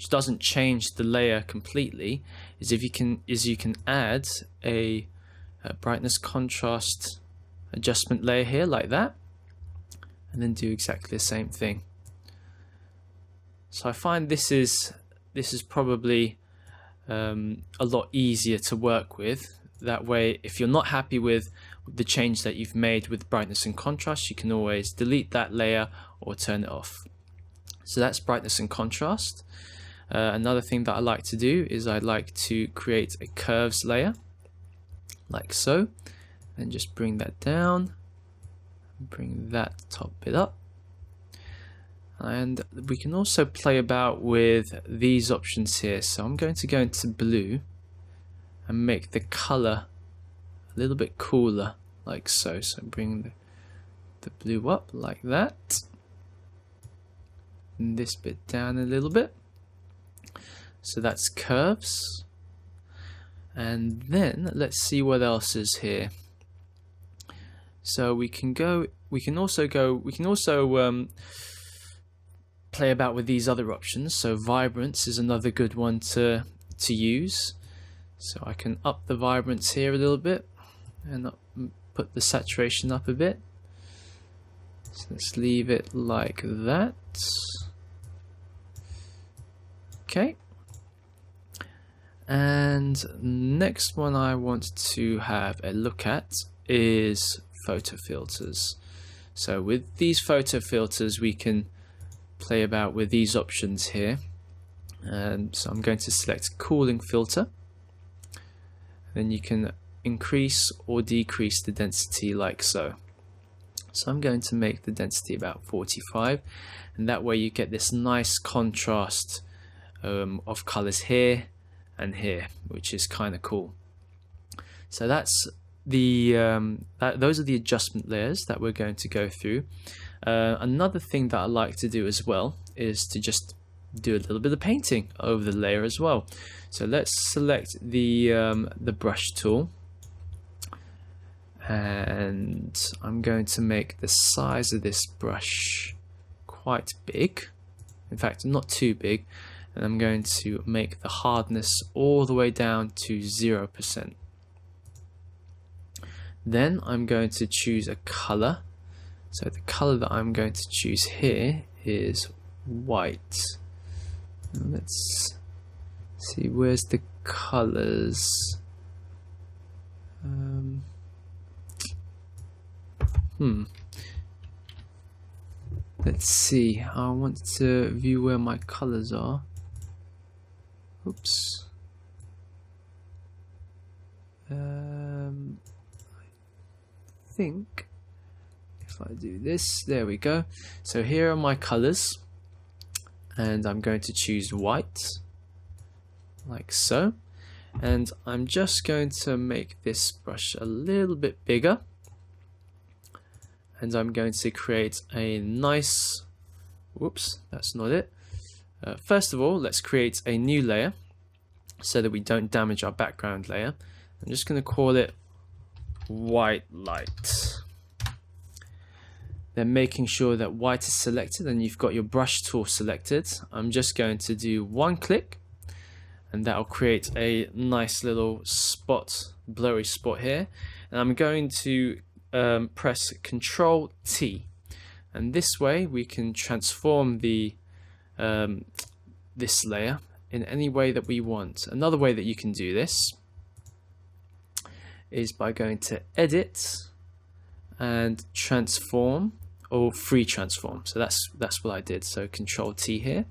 doesn't change the layer completely, is you can add a brightness contrast adjustment layer here like that, and then do exactly the same thing. So I find this is probably a lot easier to work with. That way, if you're not happy with the change that you've made with brightness and contrast, you can always delete that layer or turn it off. So that's brightness and contrast. Another thing that I like to do is I like to create a curves layer like so, and just bring that down, bring that top bit up. And we can also play about with these options here. So I'm going to go into blue and make the color a little bit cooler like so. So bring the blue up like that, and this bit down a little bit. So that's curves. And then let's see what else is here. So we can also play about with these other options. So vibrance is another good one to use. So I can up the vibrance here a little bit and put the saturation up a bit. So let's leave it like that. Okay. And next one I want to have a look at is photo filters. So with these photo filters we can play about with these options here. And so I'm going to select cooling filter. Then you can increase or decrease the density like so. So I'm going to make the density about 45, and that way you get this nice contrast of colors here and here, which is kind of cool. So that's the those are the adjustment layers that we're going to go through. Another thing that I like to do as well is to just do a little bit of painting over the layer as well. So let's select the brush tool, and I'm going to make the size of this brush quite big. In fact, not too big, and I'm going to make the hardness all the way down to 0%. Then I'm going to choose a color. So the color that I'm going to choose here is white. Let's see, where's the colors? Let's see, I want to view where my colors are. Oops. I think if I do this, there we go. So here are my colors, and I'm going to choose white, like so. And I'm just going to make this brush a little bit bigger. And I'm going to create a nice, whoops, that's not it. First of all, let's create a new layer so that we don't damage our background layer. I'm just going to call it white light. Then making sure that white is selected and you've got your brush tool selected, I'm just going to do one click, and that'll create a nice little spot, blurry spot here. And I'm going to press Control T, and this way we can transform the this layer in any way that we want. Another way that you can do this is by going to Edit and Transform, or Free Transform. So that's what I did. So Control T here.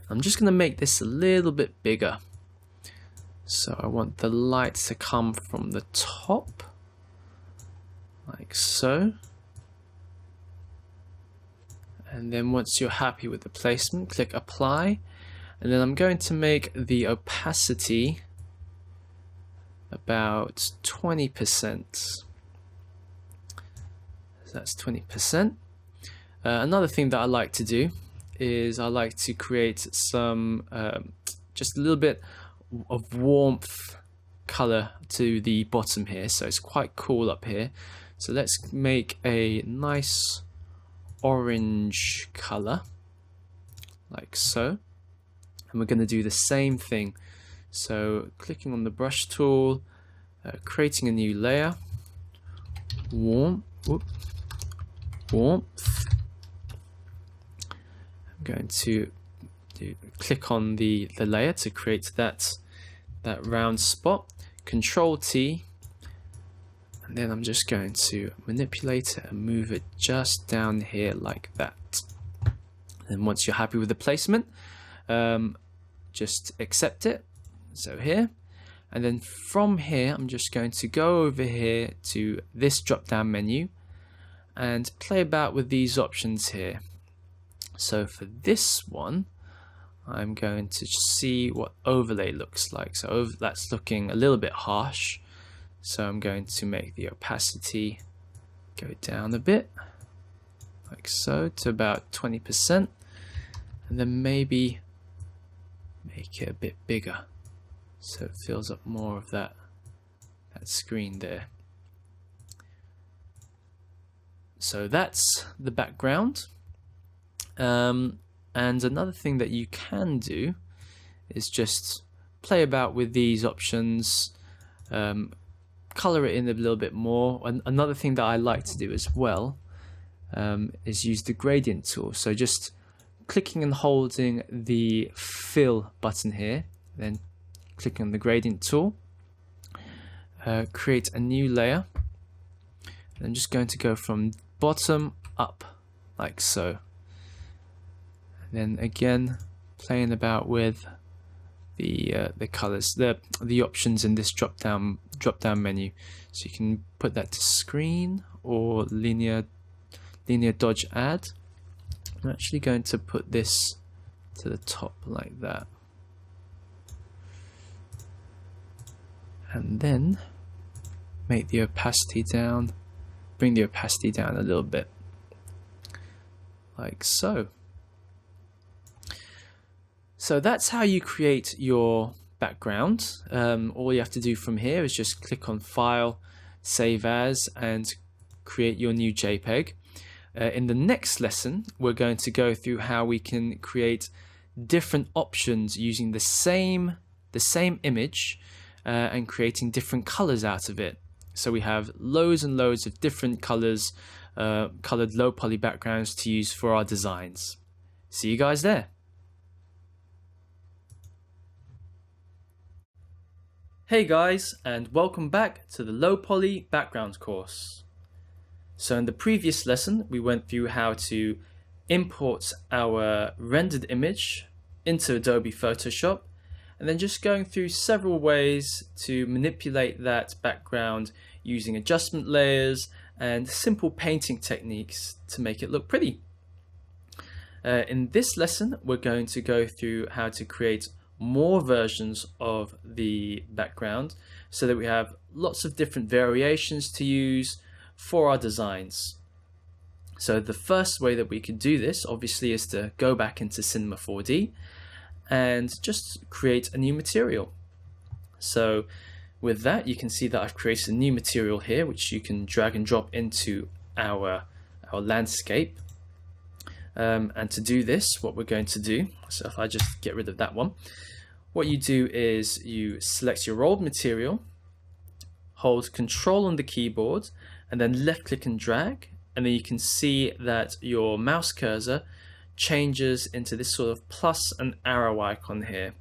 I'm just going to make this a little bit bigger. So I want the light to come from the top, like so. And then once you're happy with the placement, click Apply. And then I'm going to make the opacity about 20%. So that's 20%. Another thing that I like to do is I like to create some, just a little bit of warmth color to the bottom here. So it's quite cool up here. So let's make a nice orange color, like so. And we're going to do the same thing. So clicking on the brush tool, creating a new layer, warmth. I'm going to click on the layer to create that round spot. Control T, and then I'm just going to manipulate it and move it just down here like that. And once you're happy with the placement, just accept it. So here, and then from here I'm just going to go over here to this drop down menu and play about with these options here. So for this one, I'm going to see what overlay looks like. So that's looking a little bit harsh. So I'm going to make the opacity go down a bit, like so, to about 20%. And then maybe make it a bit bigger, so it fills up more of that screen there. So that's the background. And another thing that you can do is just play about with these options, color it in a little bit more. And another thing that I like to do as well is use the gradient tool. So just clicking and holding the fill button here, then clicking on the gradient tool, create a new layer. And I'm just going to go from bottom up, like so. And then again, playing about with the colors, the options in this drop down menu. So you can put that to screen or linear dodge add. I'm actually going to put this to the top like that. And then make the opacity down, bring the opacity down a little bit, like so. So that's how you create your background. All you have to do from here is just click on File, Save As, and create your new JPEG. In the next lesson, we're going to go through how we can create different options using the same image and creating different colors out of it. So we have loads and loads of different colors, colored low poly backgrounds to use for our designs. See you guys there. Hey guys, and welcome back to the low poly backgrounds course. So in the previous lesson, we went through how to import our rendered image into Adobe Photoshop, and then just going through several ways to manipulate that background using adjustment layers and simple painting techniques to make it look pretty. In this lesson, we're going to go through how to create more versions of the background so that we have lots of different variations to use for our designs. So the first way that we could do this obviously is to go back into Cinema 4D and just create a new material. So with that, you can see that I've created a new material here which you can drag and drop into our landscape. And to do this, what we're going to do, so if I just get rid of that one, what you do is you select your old material, hold Control on the keyboard, and then left click and drag, and then you can see that your mouse cursor changes into this sort of plus and arrow icon here.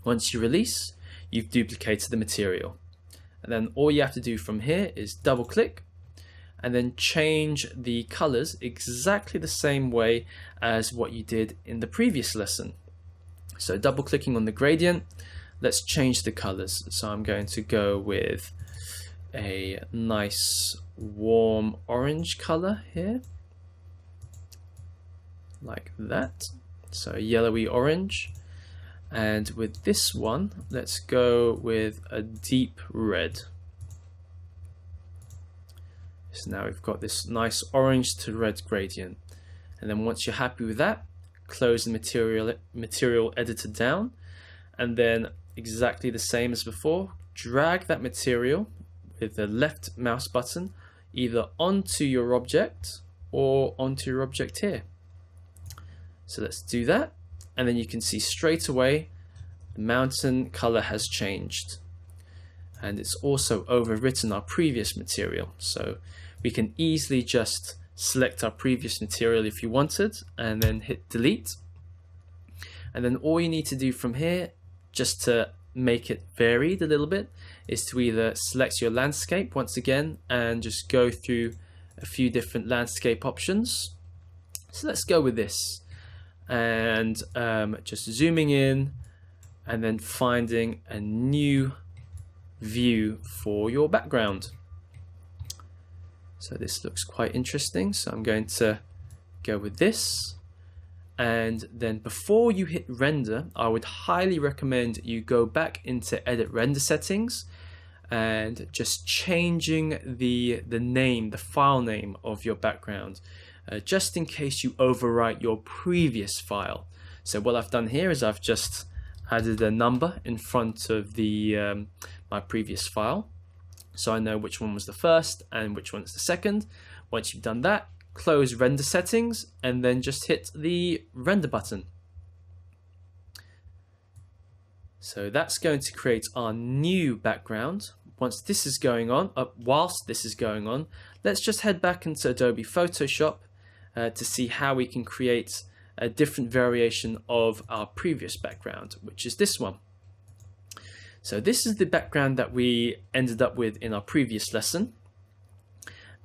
Once you release, you've duplicated the material. And then all you have to do from here is double click and then change the colors exactly the same way as what you did in the previous lesson. So double clicking on the gradient, let's change the colors. So I'm going to go with a nice warm orange color here, like that. So yellowy orange. And with this one, let's go with a deep red. So now we've got this nice orange to red gradient. And then once you're happy with that, close the material editor down, and then exactly the same as before, drag that material with the left mouse button either onto your object or onto your object here. So let's do that, and then you can see straight away the mountain color has changed, and it's also overwritten our previous material. So we can easily just select our previous material if you wanted and then hit delete, and then all you need to do from here, just to make it varied a little bit, is to either select your landscape once again and just go through a few different landscape options. So let's go with this, and just zooming in and then finding a new view for your background. So this looks quite interesting, so I'm going to go with this. And then before you hit render, I would highly recommend you go back into edit render settings and just changing the file name of your background, just in case you overwrite your previous file. So what I've done here is I've just added a number in front of the my previous file, so I know which one was the first and which one's the second. Once you've done that, close render settings and then just hit the render button. So that's going to create our new background. Whilst this is going on, let's just head back into Adobe Photoshop to see how we can create a different variation of our previous background, which is this one. So this is the background that we ended up with in our previous lesson.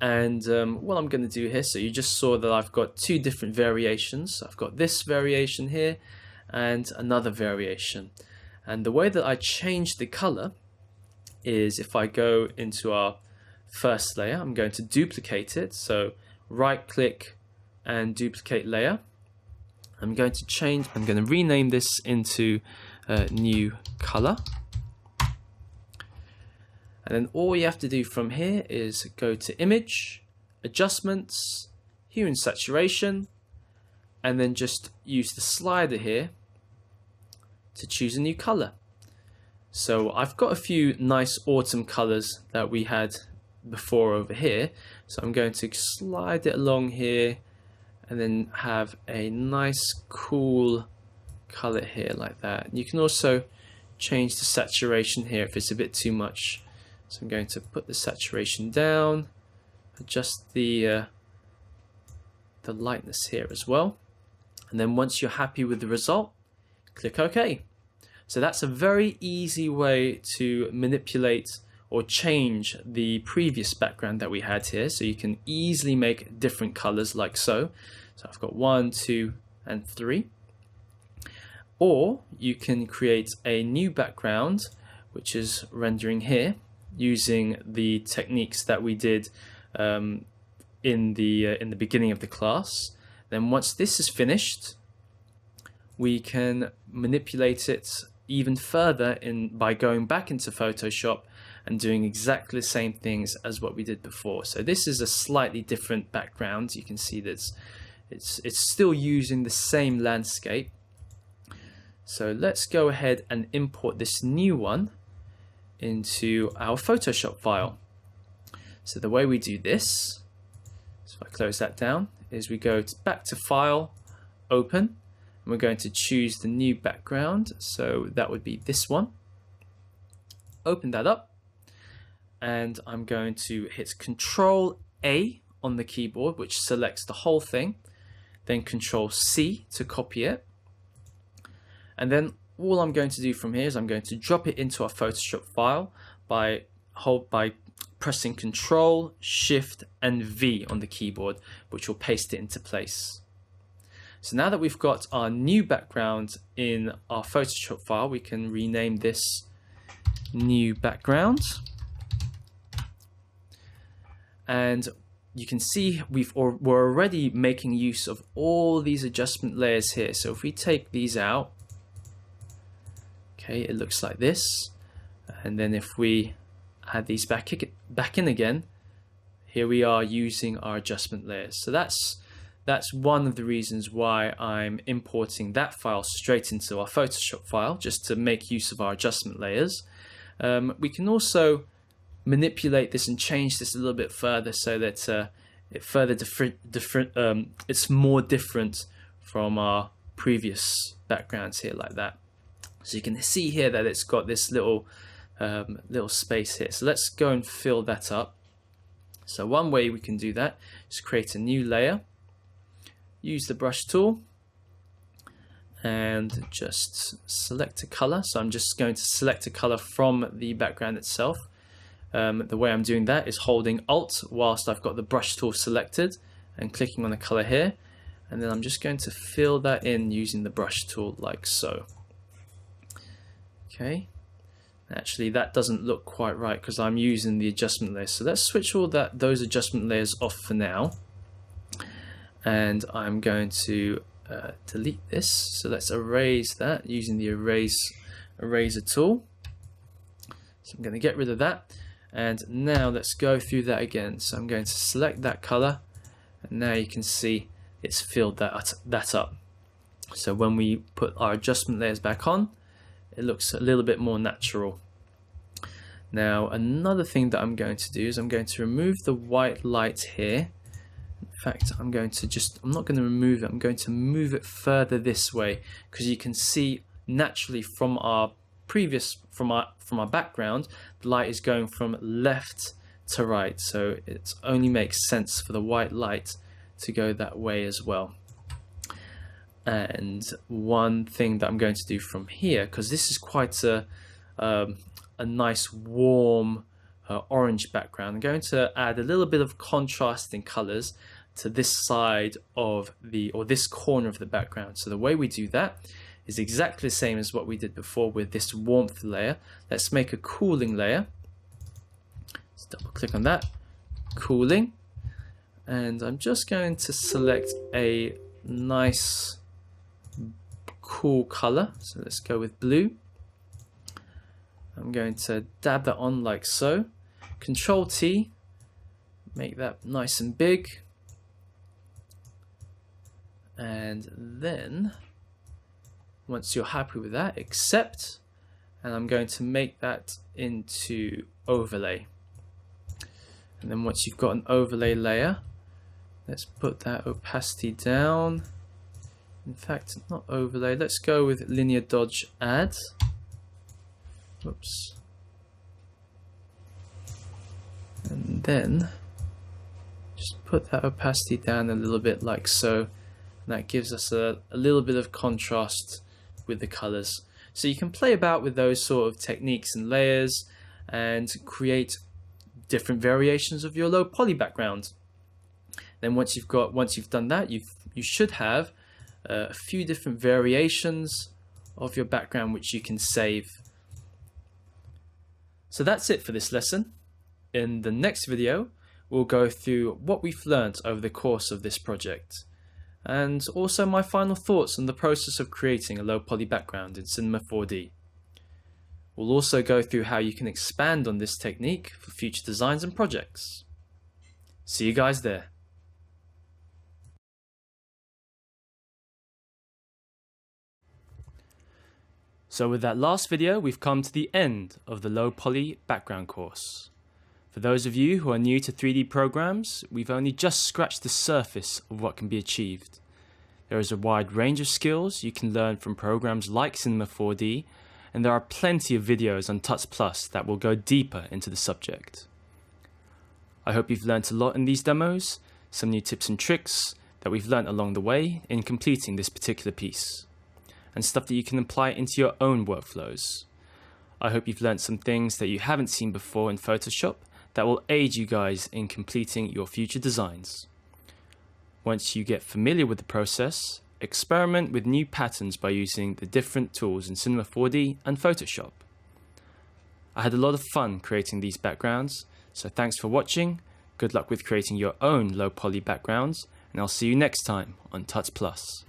And what I'm going to do here, so you just saw that I've got two different variations. I've got this variation here and another variation. And the way that I change the color is if I go into our first layer, I'm going to duplicate it. So right click and duplicate layer. I'm going to rename this into new color. And then all you have to do from here is go to Image, Adjustments, Hue and Saturation, and then just use the slider here to choose a new color. So I've got a few nice autumn colors that we had before over here. So I'm going to slide it along here and then have a nice cool color here like that. You can also change the saturation here if it's a bit too much. So I'm going to put the saturation down, adjust the lightness here as well. And then once you're happy with the result, click OK. So that's a very easy way to manipulate or change the previous background that we had here. So you can easily make different colors like so. So I've got 1, 2, and 3. Or you can create a new background, which is rendering here, using the techniques that we did in the beginning of the class. Then once this is finished, we can manipulate it even further by going back into Photoshop and doing exactly the same things as what we did before. So this is a slightly different background. You can see that it's still using the same landscape. So let's go ahead and import this new one into our Photoshop file. So the way we do this, so if I close that down, is we go back to File, Open, and we're going to choose the new background. So that would be this one. Open that up, and I'm going to hit Control A on the keyboard, which selects the whole thing, then Control C to copy it, and then all I'm going to do from here is I'm going to drop it into our Photoshop file by pressing Control, Shift, and V on the keyboard, which will paste it into place. So now that we've got our new background in our Photoshop file, we can rename this new background. And you can see we're already making use of all these adjustment layers here. So if we take these out, okay, it looks like this. And then if we add these back in again, here we are using our adjustment layers. So that's one of the reasons why I'm importing that file straight into our Photoshop file, just to make use of our adjustment layers. We can also manipulate this and change this a little bit further so that it's more different from our previous backgrounds here like that. So you can see here that it's got this little space here. So let's go and fill that up. So one way we can do that is create a new layer, use the brush tool, and just select a color. So I'm just going to select a color from the background itself. The way I'm doing that is holding Alt whilst I've got the brush tool selected and clicking on the color here, and then I'm just going to fill that in using the brush tool like so. Okay, actually that doesn't look quite right because I'm using the adjustment layers. So let's switch all those adjustment layers off for now, and I'm going to delete this. So let's erase that using the eraser tool. So I'm going to get rid of that, and now let's go through that again. So I'm going to select that color, and now you can see it's filled that up. So when we put our adjustment layers back on, it looks a little bit more natural. Now another thing that I'm going to do is I'm going to remove the white light here. In fact, I'm not going to remove it, I'm going to move it further this way, because you can see naturally from our background, the light is going from left to right, so it only makes sense for the white light to go that way as well. And one thing that I'm going to do from here, because this is quite a nice warm orange background, I'm going to add a little bit of contrasting colors to this side of this corner of the background. So the way we do that is exactly the same as what we did before with this warmth layer. Let's make a cooling layer. Let's double click on that, cooling, and I'm just going to select a nice cool color, so let's go with blue. I'm going to dab that on like so. Control T, make that nice and big. And then, once you're happy with that, accept. And I'm going to make that into overlay. And then once you've got an overlay layer, let's put that opacity down. In fact, not overlay, let's go with linear dodge add. Whoops. And then just put that opacity down a little bit like so. And that gives us a little bit of contrast with the colors. So you can play about with those sort of techniques and layers and create different variations of your low poly background. Then once you've done that, you should have a few different variations of your background which you can save. So that's it for this lesson. In the next video, we'll go through what we've learned over the course of this project, and also my final thoughts on the process of creating a low poly background in Cinema 4D. We'll also go through how you can expand on this technique for future designs and projects. See you guys there. So with that last video, we've come to the end of the low poly background course. For those of you who are new to 3D programs, we've only just scratched the surface of what can be achieved. There is a wide range of skills you can learn from programs like Cinema 4D, and there are plenty of videos on Tuts Plus that will go deeper into the subject. I hope you've learned a lot in these demos, some new tips and tricks that we've learned along the way in completing this particular piece, and stuff that you can apply into your own workflows. I hope you've learned some things that you haven't seen before in Photoshop that will aid you guys in completing your future designs. Once you get familiar with the process, experiment with new patterns by using the different tools in Cinema 4D and Photoshop. I had a lot of fun creating these backgrounds, so thanks for watching, good luck with creating your own low poly backgrounds, and I'll see you next time on Tuts Plus.